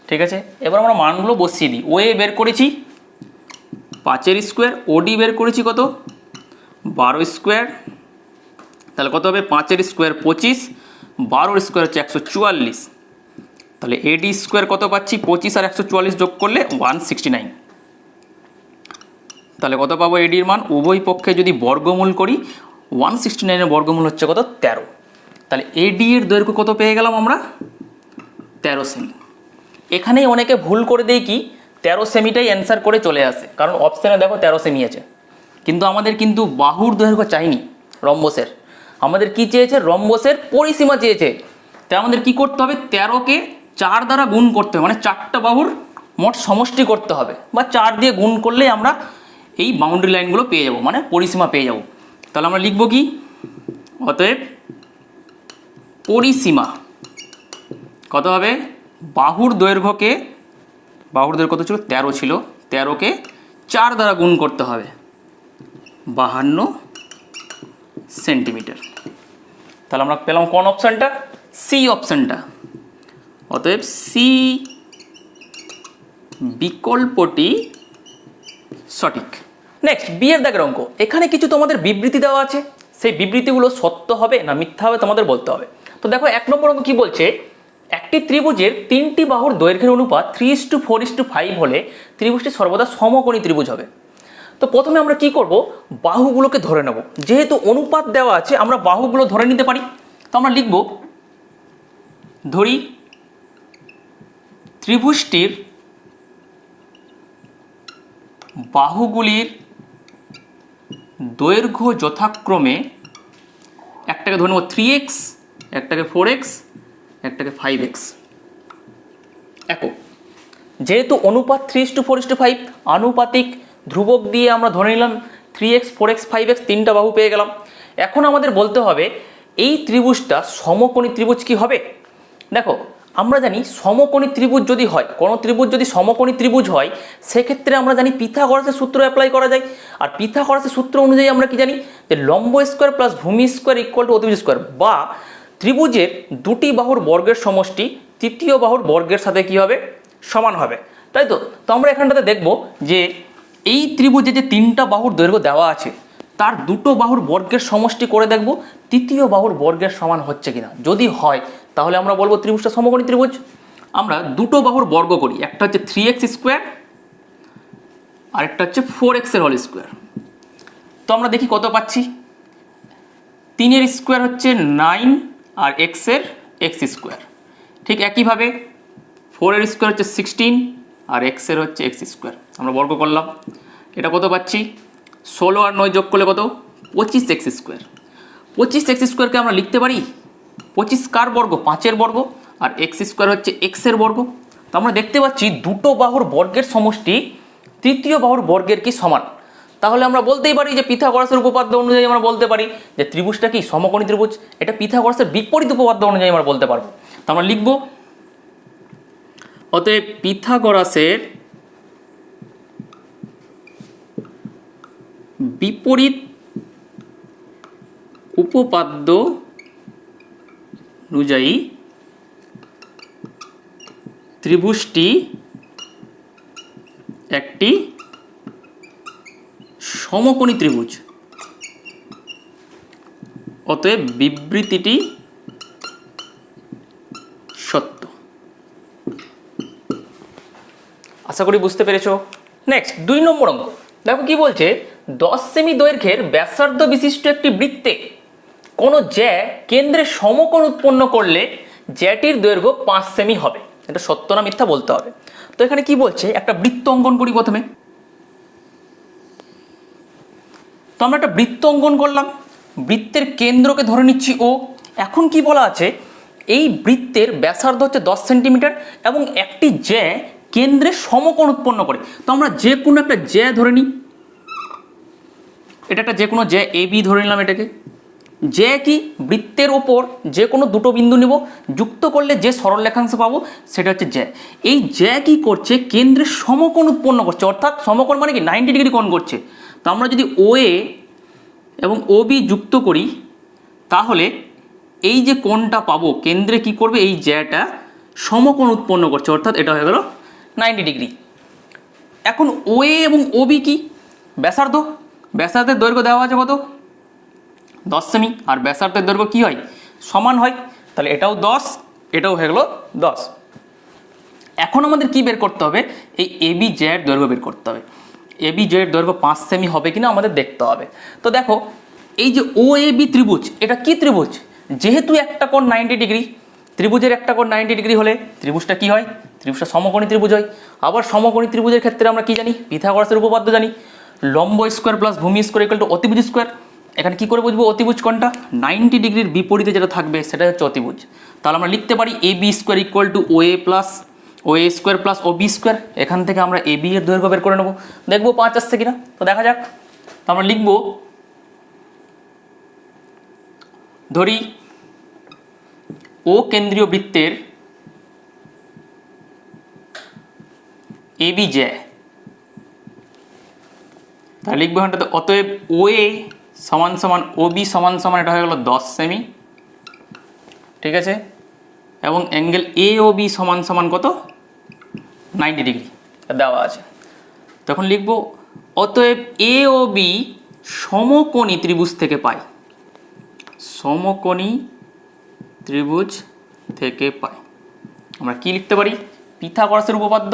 ঠিক আছে, এবার আমরা মানগুলো বসিয়ে দিই। ওএ বের করেছি 5 স্কোয়ার, ওডি বের করেছি কত 12 স্কোয়ার, তাহলে কত হবে 5 স্কোয়ার 25, 12 স্কোয়ার হচ্ছে 144। তাহলে এডি স্কোয়ার কত পাচ্ছি? 25 আর 144 যোগ করলে 169। তাহলে কত পাবো এডির মান? উভয় পক্ষে যদি বর্গমূল করি 169 বর্গমূল হচ্ছে কত 13। তাহলে এডি এর দৈর্ঘ্য কত পেয়ে গেলাম আমরা? 13 সেমি। এখানেই অনেকে ভুল করে দেয় কি 13 সেমিটাই অ্যান্সার করে চলে আসে, কারণ অপশানে দেখো 13 সেমি আছে, কিন্তু আমাদের কিন্তু বাহুর দৈর্ঘ্য চাইনি রম্বসের, আমাদের কি চেয়েছে? রম্বসের পরিসীমা চেয়েছে। তাই আমাদের কি করতে হবে? 13কে 4 দ্বারা গুণ করতে হবে, মানে 4টা বাহুর মোট সমষ্টি করতে হবে, বা 4 দিয়ে গুণ করলেই আমরা এই বাউন্ডারি লাইনগুলো পেয়ে যাব, মানে পরিসীমা পেয়ে যাব। তাহলে আমরা লিখব কি? অতএব পরিসীমা কত হবে? বাহুর দৈর্ঘ্য কত ছিল? 13 ছিল, 13কে 4 দ্বারা গুণ করতে হবে, 52 সেন্টিমিটার। তাহলে আমরা পেলাম কোন অপশানটা? সি অপশানটা। অতএব সি বিকল্পটি সঠিক। নেক্সট বি এর দাগের অঙ্ক। এখানে কিছু তোমাদের বিবৃতি দেওয়া আছে, সেই বিবৃতিগুলো সত্য হবে না মিথ্যা হবে তোমাদের বলতে হবে। তো দেখো 1 নম্বর অঙ্ক কি বলছে? একটি ত্রিভুজের 3টি বাহুর দৈর্ঘ্যের অনুপাত 3:4:5 হলে ত্রিভুজটি সর্বদা সমকোণী ত্রিভুজ হবে। তো প্রথমে আমরা কি করব? বাহুগুলোকে ধরে নেব। যেহেতু অনুপাত দেওয়া আছে, আমরা বাহুগুলো ধরে নিতে পারি। তো আমরা লিখব, ধরি ত্রিভুজটির বাহুগুলির দৈর্ঘ্য যথাক্রমে, একটাকে ধরে নেব 3x, একটাকে 4x, একটাকে 5x একক। যেহেতু অনুপাত 3:4:5, আনুপাতিক ধ্রুবক দিয়ে আমরা ধরে নিলাম 3x, 4x, 5x, 3টা বাহু পেয়ে গেলাম। এখন আমাদের বলতে হবে এই ত্রিভুজটা সমকোণী ত্রিভুজ কি হবে? দেখো আমরা জানি সমকোণী ত্রিভুজ যদি হয়, কোনো ত্রিভুজ যদি সমকোণী ত্রিভুজ হয়, সেক্ষেত্রে আমরা জানি পিথাগোরাসের সূত্র অ্যাপ্লাই করা যায়। আর পিথাগোরাসের সূত্র অনুযায়ী আমরা কি জানি যে লম্ব স্কোয়ার প্লাস ভূমি স্কোয়ার ইকুয়াল টু অতিভুজ স্কোয়ার, বা ত্রিভুজের দুটি বাহুর বর্গের সমষ্টি তৃতীয় বাহুর বর্গের সাথে কি হবে, সমান হবে, তাই তো। তো আমরা এখানটাতে দেখব যে এই ত্রিভুজে যে তিনটা বাহুর দৈর্ঘ্য দেওয়া আছে তার দুটো বাহুর বর্গের সমষ্টি করে দেখব তৃতীয় বাহুর বর্গের সমান হচ্ছে কিনা। যদি হয় তাহলে আমরা বলবো ত্রিভুজটা সমকোণী ত্রিভুজ। আমরা দুটো বাহুর বর্গ করি, একটা হচ্ছে 3x স্কোয়ার আর একটা হচ্ছে 4x এর হোল স্কোয়ার। তো আমরা দেখি কত পাচ্ছি। 3 এর স্কোয়ার হচ্ছে 9 আর x এর x স্কোয়ার, ঠিক একইভাবে 4 এর স্কোয়ার হচ্ছে 16 আর x এর হচ্ছে x স্কোয়ার। আমরা বর্গ করলাম, এটা কত পাচ্ছি, 16 আর 9 যোগ করলে কত, 25x স্কোয়ার। 25x স্কোয়ারকে আমরা লিখতে পারি 25 কার বর্গ, 5 এর বর্গ, আর x স্কোয়ার হচ্ছে x এর বর্গ। তো আমরা দেখতে পাচ্ছি দুটো বাহুর বর্গের সমষ্টি তৃতীয় বাহুর বর্গের কি সমান। তাহলে আমরা বলতেই পারি যে পিথাগোরাসের উপপাদ্য অনুযায়ী আমরা বলতে পারি যে ত্রিভুজটা কি সমকোণী ত্রিভুজ। এটা পিথাগোরাসের বিপরীত উপপাদ্য অনুযায়ী আমরা বলতে পারবো। তো আমরা লিখব অতএব পিথাগোরাসের বিপরীত উপপাদ্য অনুযায়ী ত্রিভুজটি একটি সমকোণী ত্রিভুজ, অতএব বিবৃতিটি সত্য। আশা করি বুঝতে পেরেছো। নেক্সট 2 নম্বর অঙ্ক দেখো কি বলছে, 10 সেমি দৈর্ঘ্যের ব্যাসার্ধ বিশিষ্ট একটি বৃত্তে কোনো জ্যা কেন্দ্রে সমকোণ উৎপন্ন করলে জ্যাটির দৈর্ঘ্য 5 সেমি হবে। এটা সত্য না মিথ্যা বলতে হবে। তো এখানে কি বলছে, একটা বৃত্ত অঙ্কন করি প্রথমে। তো আমরা একটা বৃত্ত অঙ্কন করলাম, বৃত্তের কেন্দ্রকে ধরে নিচ্ছি ও। এখন কি বলা আছে, এই বৃত্তের ব্যাসার্ধ হচ্ছে 10 সেন্টিমিটার এবং একটি জ্যা কেন্দ্রে সমকোণ উৎপন্ন করে। তো আমরা যে কোনো একটা জ্যা ধরে নিই, এটা একটা যে কোনো জ্যা এ বি ধরে নিলাম। এটাকে জ্যা কি, বৃত্তের ওপর যে কোনো দুটো বিন্দু নিব, যুক্ত করলে যে সরল রেখাংশ পাবো সেটা হচ্ছে জ্যা। এই জ্যা কি করছে, কেন্দ্রে সমকোণ উৎপন্ন করছে, অর্থাৎ সমকোণ মানে কি 90 ডিগ্রি কোণ করছে। তো আমরা যদি ও এ এবং ও বি যুক্ত করি তাহলে এই যে কোণটা পাবো, কেন্দ্রে কি করবে, এই জ্যাটা সমকোণ উৎপন্ন করছে, অর্থাৎ এটা হয়ে গেল 90 ডিগ্রি। এখন ও এ এবং ও বি কি, ব্যাসার্ধ, ব্যাসার্ধের দৈর্ঘ্য দেওয়া আছে কত, 10 সেমি, আর ব্যাসার্ধের দৈর্ঘ্য কি হয়, সমান হয়। তাহলে এটাও 10, এটাও হয়ে গেল 10। এখন আমাদের কি বের করতে হবে, এই এ বি জ্যার দৈর্ঘ্য বের করতে হবে। এ বি জ্যার দৈর্ঘ্য 5 সেমি হবে কিনা আমাদের দেখতে হবে। তো দেখো এই যে ও এ বি ত্রিভুজ, এটা কি ত্রিভুজ, যেহেতু একটা কোণ 90 ডিগ্রি, ত্রিভুজের একটা কোণ 90 ডিগ্রি হলে ত্রিভুজটা কি হয়, ত্রিভুজটা সমকোণী ত্রিভুজ হয়। আবার সমকোণী ত্রিভুজের ক্ষেত্রে আমরা কি জানি, পিথাগোরাসের উপপাদ্য জানি, লম্ব স্কোয়ার প্লাস ভূমি স্কোয়ার ইকুয়াল টু অতিভুজ স্কোয়ার। এখানে কি করে বুঝবো অতিভুজ কোণটা, 90 ডিগ্রির বিপরীতে যেটা থাকবে সেটা হচ্ছে অতিভুজ। তাহলে আমরা লিখতে পারি A B square equal to O A plus O A square plus O B square. এখান থেকে আমরা এ বি এর দৈর্ঘ্য বের করে নেবো, দেখবো 5 আসছে কিনা। তো দেখা যাক। তো আমরা লিখবো, ধরি ও কেন্দ্রীয় বৃত্তের এ বি জ্যা। তাহলে লিখবো এখানটাতে অতএব ও এ সমান সমান ও বি সমান সমান, এটা হয়ে গেল 10 সেমি, ঠিক আছে। এবং অ্যাঙ্গেল এ ও বি সমান সমান কত, 90 ডিগ্রি দেওয়া আছে। তখন লিখব অতএব এ ও বি সমকোণী ত্রিভুজ থেকে পাই, সমকোণী ত্রিভুজ থেকে পাই। আমরা কি লিখতে পারি, পিথাগোরাসের উপপাদ্য,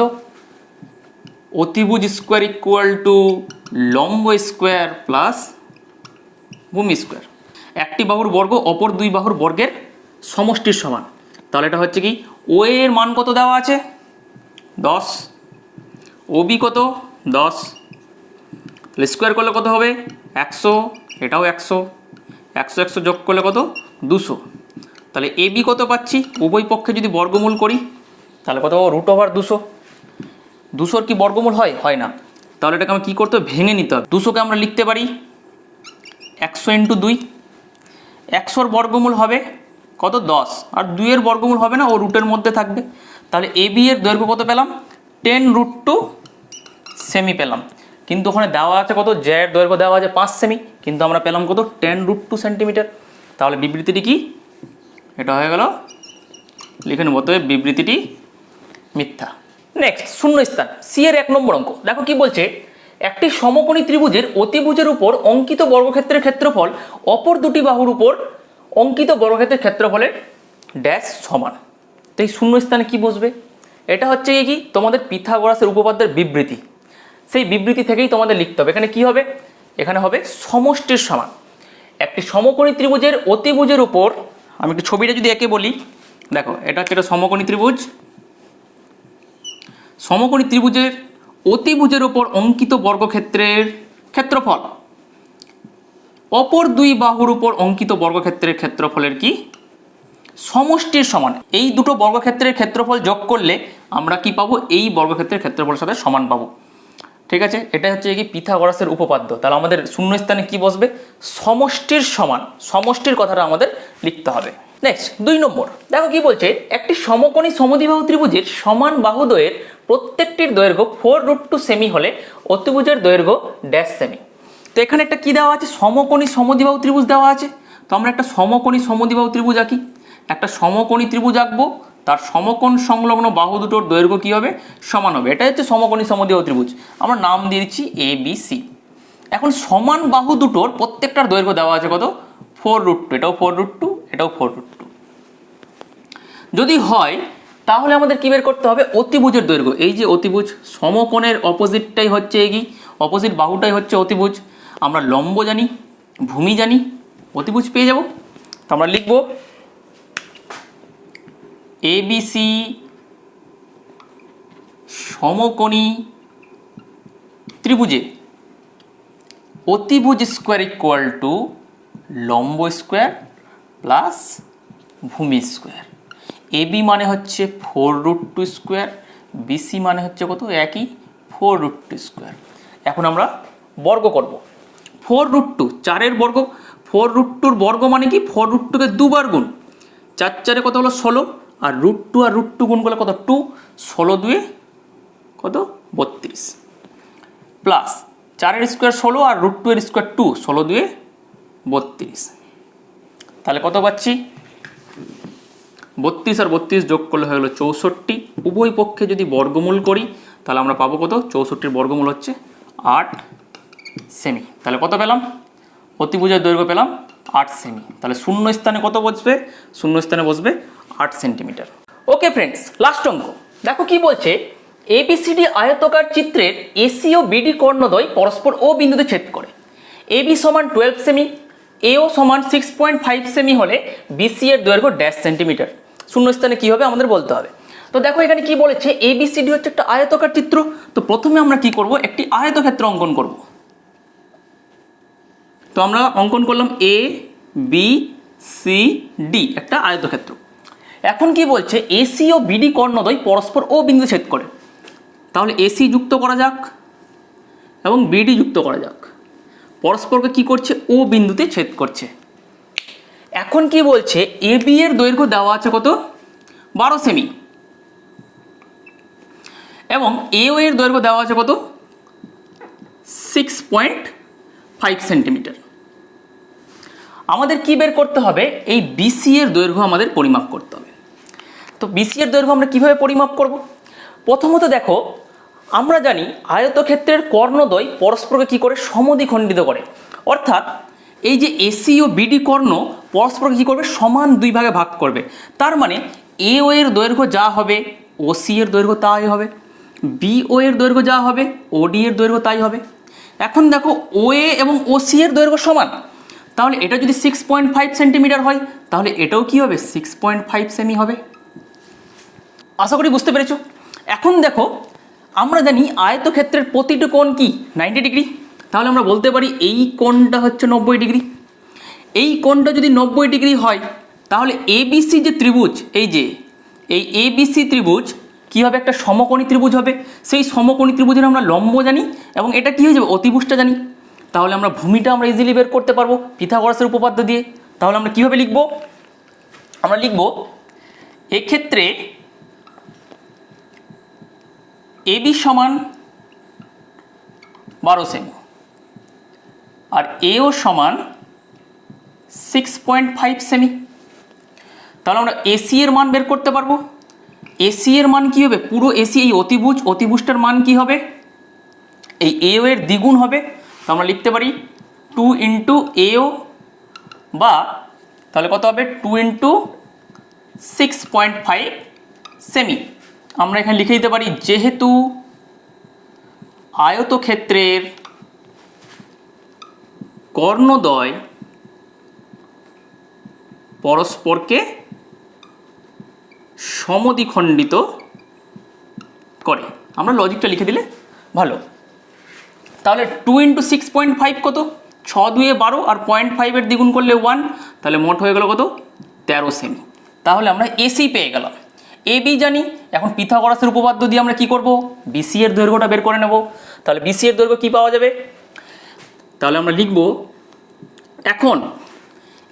অতিভুজ স্কোয়ার ইকুয়াল টু লম্ব স্কোয়ার প্লাস ভূমি স্কোয়ার। একটি বাহুর বর্গ অপর দুই বাহুর বর্গের সমষ্টির সমান। তাহলে এটা হচ্ছে কি, ও এর মান কত দেওয়া আছে 10, ও বি কত 10, তাহলে স্কোয়ার করলে কত হবে 100, এটাও 100, 100 100 যোগ করলে কত 200। তাহলে এ বি কত পাচ্ছি, উভয় পক্ষে যদি বর্গমূল করি তাহলে কত √200। 200 কি বর্গমূল হয়, হয় না। তাহলে এটাকে আমি কী করতে হবে, ভেঙে নিতে হবে। 200কে আমরা লিখতে পারি 100 × 2, 100 বর্গমূল হবে কত 10, আর 2 এর বর্গমূল হবে না, ও রুটের মধ্যে থাকবে। তাহলে এ বি এর দৈর্ঘ্য কত পেলাম? 10√2 সেমি পেলাম। কিন্তু ওখানে দেওয়া আছে কত? জ্যা এর দৈর্ঘ্য দেওয়া আছে 5 সেমি, কিন্তু আমরা পেলাম কত? 10√2 সেন্টিমিটার। তাহলে বিবৃতিটি কি? এটা হয়ে গেল, লিখে নেব, তবে বিবৃতিটি মিথ্যা। নেক্সট, শূন্যস্থান সি এর 1 নম্বর অঙ্ক। দেখো কি বলছে, একটি সমকোণী ত্রিভুজের অতিভুজের উপর অঙ্কিত বর্গক্ষেত্রের ক্ষেত্রফল অপর দুটি বাহুর উপর অঙ্কিত বর্গক্ষেত্রের ক্ষেত্রফলের ড্যাশ সমান। তো এই শূন্যস্থানে কি বসবে? এটা হচ্ছে কি তোমাদের পিথাগোরাসের উপপাদ্যের বিবৃতি। সেই বিবৃতি থেকেই তোমাদের লিখতে হবে। এখানে কি হবে? এখানে হবে সমষ্টির সমান। একটি সমকোণী ত্রিভুজের অতিভুজের উপর, আমি একটু ছবিটা যদি একে বলি, দেখো এটা হচ্ছে একটা সমকোণী ত্রিভুজ। সমকোণী ত্রিভুজের অতিভুজের উপর অঙ্কিত বর্গক্ষেত্রের ক্ষেত্রফল অপর দুই বাহুর উপর অঙ্কিত বর্গক্ষেত্রের ক্ষেত্রফলের কি? সমষ্টির সমান। এই দুটো বর্গক্ষেত্রের ক্ষেত্রফল যোগ করলে আমরা কি পাবো? এই বর্গক্ষেত্রের ক্ষেত্রফলের সাথে সমান পাবো। ঠিক আছে, এটা হচ্ছে কি পিথাগোরাসের উপপাদ্য। তাহলে আমাদের শূন্যস্থানে কি বসবে? সমষ্টির সমান। সমষ্টির কথাটা আমাদের লিখতে হবে। নেক্সট 2 নম্বর, দেখো কি বলছে, একটি সমকোণী সমদ্বিবাহু ত্রিভুজের সমান বাহুদ্বয়ের প্রত্যেকটির দৈর্ঘ্য 4√2 সেমি হলে অতিভুজের দৈর্ঘ্য ড্যাশ সেমি। তো এখানে একটা কি দেওয়া আছে? সমকোণী সমদ্বিবাহু ত্রিভুজ দেওয়া আছে। তো আমরা একটা সমকোণী সমদ্বিবাহু ত্রিভুজ আঁকি। একটা সমকোণী ত্রিভুজ আঁকবো, তার সমকোণ সংলগ্ন বাহু দুটোর দৈর্ঘ্য কি হবে? সমান হবে। এটা হচ্ছে সমকোণী সমদ্বিবাহু ত্রিভুজ। আমরা নাম দিয়ে দিচ্ছি ABC। এখন সমান বাহু দুটোর প্রত্যেকটার দৈর্ঘ্য দেওয়া আছে কত? 4√2। এটাও 4√2, এটাও 4√2। যদি হয় তাহলে আমাদের কি বের করতে হবে? অতিভুজের দৈর্ঘ্য। এই যে অতিভুজ, সমকোণের অপোজিটটাই হচ্ছে এগি, অপোজিট বাহুটাই হচ্ছে অতিভুজ। আমরা লম্ব জানি, ভূমি জানি, অতিভুজ পেয়ে যাব। তো আমরা লিখব ABC সমকোণী ত্রিভুজে অতিভুজ স্কোয়ার ইকুয়াল টু লম্ব স্কোয়ার প্লাস ভূমি স্কোয়ার। AB মানে হচ্ছে 4√2 স্কোয়ার, BC মানে হচ্ছে কত? একই 4√2 স্কোয়ার। এখন আমরা বর্গ করব। 4√2 4-এর বর্গ, 4√2 বর্গ মানে কি? 4√2-কে 2 বার গুণ, 4 4-এ কত হলো? 16, আর √2 আর √2 গুণ করলে কত? 2, 16 2-এ কত? 32, প্লাস 4-এর স্কোয়ার 16 আর √2 এর স্কোয়ার 2, 16 2-এ 32। তাহলে কত পাচ্ছি? 32 আর 32 যোগ করলে হয়ে গেলো 64। উভয় পক্ষে যদি বর্গমূল করি তাহলে আমরা পাবো কত? 64-এর বর্গমূল হচ্ছে 8 সেমি। তাহলে কত পেলাম? অতিভুজের দৈর্ঘ্য পেলাম 8 সেমি। তাহলে শূন্য স্থানে কত বসবে? শূন্য স্থানে বসবে 8 সেন্টিমিটার। ওকে ফ্রেন্ডস, লাস্ট অঙ্ক। দেখো কি বলছে, ABCD আয়তকার চিত্রের AC ও BD কর্ণদ্বয় পরস্পর ও বিন্দুতে ছেদ করে। AB সমান 12 সেমি, AO সমান 6.5 সেমি হলে BC এর দৈর্ঘ্য ড্যাশ সেন্টিমিটার। শূন্যস্থানে কি হবে আমাদের বলতে হবে। তো দেখো এখানে কি বলেছে, ABCD হচ্ছে একটা আয়তকার চিত্র। তো প্রথমে আমরা কি করব? একটি আয়তক্ষেত্র অঙ্কন করব। তো আমরা অঙ্কন করলাম ABCD, একটা আয়তক্ষেত্র। এখন কি বলছে, AC ও BD কর্ণদ্বয় পরস্পর ও বিন্দুতে ছেদ করে। তাহলে AC যুক্ত করা যাক এবং BD যুক্ত করা যাক। পরস্পরকে কি করছে? ও বিন্দুতে ছেদ করছে। এখন কি বলছে, AB এর দৈর্ঘ্য দেওয়া আছে কত? 12 সেমি, এবং AO এর দৈর্ঘ্য দেওয়া আছে কত? 6.5 সেন্টিমিটার। আমাদের কি বের করতে হবে? এই BC এর দৈর্ঘ্য আমাদের পরিমাপ করতে হবে। তো BC এর দৈর্ঘ্য আমরা কিভাবে পরিমাপ করব? প্রথমত দেখো, আমরা জানি আয়তক্ষেত্রের কর্ণদ্বয় পরস্পরকে কি করে? সমদ্বিখণ্ডিত করে। অর্থাৎ এই যে AC ও BD কর্ণ পরস্পরকে কি করবে? সমান 2 ভাগে ভাগ করবে। তার মানে AO এর দৈর্ঘ্য যা হবে OC এর দৈর্ঘ্য তাই হবে, BO এর দৈর্ঘ্য যা হবে OD এর দৈর্ঘ্য তাই হবে। এখন দেখো OA এবং OC এর দৈর্ঘ্য সমান, তাহলে এটা যদি 6.5 সেন্টিমিটার হয় তাহলে এটাও কি হবে? 6.5 সেমি হবে। আশা করি বুঝতে পেরেছো। এখন দেখো, আমরা জানি আয়তক্ষেত্রের প্রতিটি কোণ কি? 90 ডিগ্রি। তাহলে আমরা বলতে পারি এই কোণটা হচ্ছে 90 ডিগ্রি। এই কোণটা যদি 90 ডিগ্রি হয় তাহলে ABC যে ত্রিভুজ, এই যে এই ABC ত্রিভুজ কি হবে? একটা সমকোণী ত্রিভুজ হবে। সেই সমকোণী ত্রিভুজের আমরা লম্ব জানি এবং এটা কি হয়ে যাবে? অতিভুজটা জানি। তাহলে আমরা ভূমিটা আমরা ইজিলি বের করতে পারবো পিথাগোরাসের উপপাদ্য দিয়ে। তাহলে আমরা কিভাবে লিখব? আমরা লিখব এক্ষেত্রে এবি সমান 12 সেমি আর এও সমান 6.5 সেমি। তাহলে আমরা এসি এর মান বের করতে পারবো। এসি এর মান কি হবে? পুরো এসি এই অতিভুজটার মান কি হবে? এই এও এর দ্বিগুণ হবে। তো আমরা লিখতে পারি 2 ইন্টু এও, বা তাহলে কত হবে 2 ইন্টু 6.5 সেমি। আমরা এখানে লিখে দিতে পারি যেহেতু আয়তক্ষেত্রের কর্ণদ্বয় পরস্পরকে সমদ্বিখণ্ডিত করে। আমরা লজিকটা লিখে দিলে ভালো। তাহলে 2 ইন্টু 6.5 কত? 6 2 12 আর 0.5 এর দ্বিগুণ করলে 1, তাহলে মোট হয়ে গেল কত? 13 সেমি। তাহলে আমরা এসি পেয়ে গেলাম। এবি জানি, এখন পিথাগোরাসের উপপাদ্য দিয়ে আমরা কি করব? বিসি এর দৈর্ঘ্যটা বের করে নেব। তাহলে বিসি এর দৈর্ঘ্য কি পাওয়া যাবে? তাহলে আমরা লিখব এখন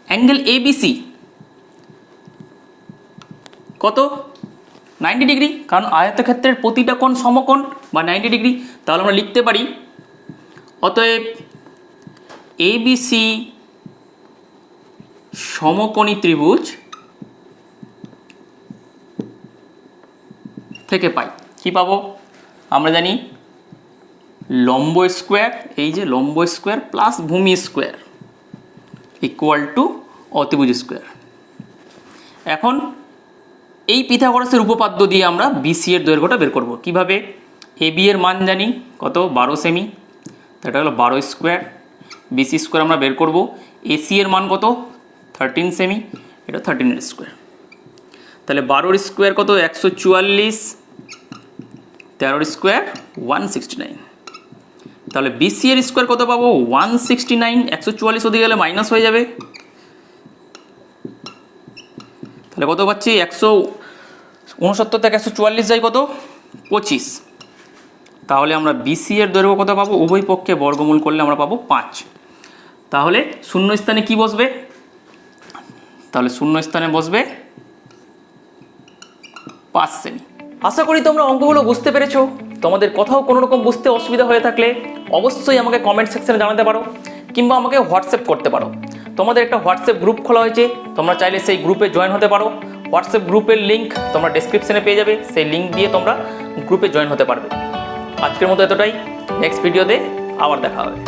অ্যাঙ্গেল এবিসি কত? 90 ডিগ্রি, কারণ আয়তক্ষেত্রের প্রতিটা কোণ সমকোণ বা 90 ডিগ্রি। তাহলে আমরা লিখতে পারি অতএব এবিসি সমকোণী ত্রিভুজ থেকে পাই কি পাবো? আমরা জানি লম্ব স্কোয়ার, এই যে লম্ব স্কোয়ার প্লাস ভূমি স্কোয়ার ইকুয়াল টু অতিভুজ স্কোয়ার। এখন এই পিথাগোরাসের উপপাদ্য দিয়ে আমরা বিসি এর দৈর্ঘ্যটা বের করব। কিভাবে? এবি এর মান জানি কত? 12 সেমি, এটা হলো 12 স্কোয়ার। বিসি স্কোয়ার আমরা বের করব। এসি এর মান কত? 13 সেমি, এটা 13 স্কোয়ার। তাহলে 12 স্কোয়ার কত? 144, 13 স্কোয়ার 169। তাহলে বিসি এর স্কোয়ার কত পাবো? 169। 144 ওদিকে গেলে মাইনাস হয়ে যাবে, তাহলে কত পাচ্ছি? 169 থেকে 144 যায় কত? 25। তাহলে আমরা বিসি এর দৈর্ঘ্য কত পাবো? উভয় পক্ষে বর্গমূল করলে আমরা পাবো 5। তাহলে শূন্য স্থানে কি বসবে? তাহলে শূন্য স্থানে বসবে 5 সেমি। আশা করি তোমরা অঙ্কগুলো বুঝতে পেরেছো। তোমাদের কোথাও কোনো রকম বুঝতে অসুবিধা হয়ে থাকলে অবশ্যই আমাকে কমেন্ট সেকশনে জানাতে পারো, কিংবা আমাকে হোয়াটসঅ্যাপ করতে পারো। তোমাদের একটা হোয়াটসঅ্যাপ গ্রুপ খোলা হয়েছে, তোমরা চাইলে সেই গ্রুপে জয়েন হতে পারো। হোয়াটসঅ্যাপ গ্রুপের লিঙ্ক তোমরা ডেসক্রিপশনে পেয়ে যাবে, সেই লিঙ্ক দিয়ে তোমরা গ্রুপে জয়েন হতে পারবে। আজকের মতো এতটাই, নেক্সট ভিডিওতে আবার দেখা হবে।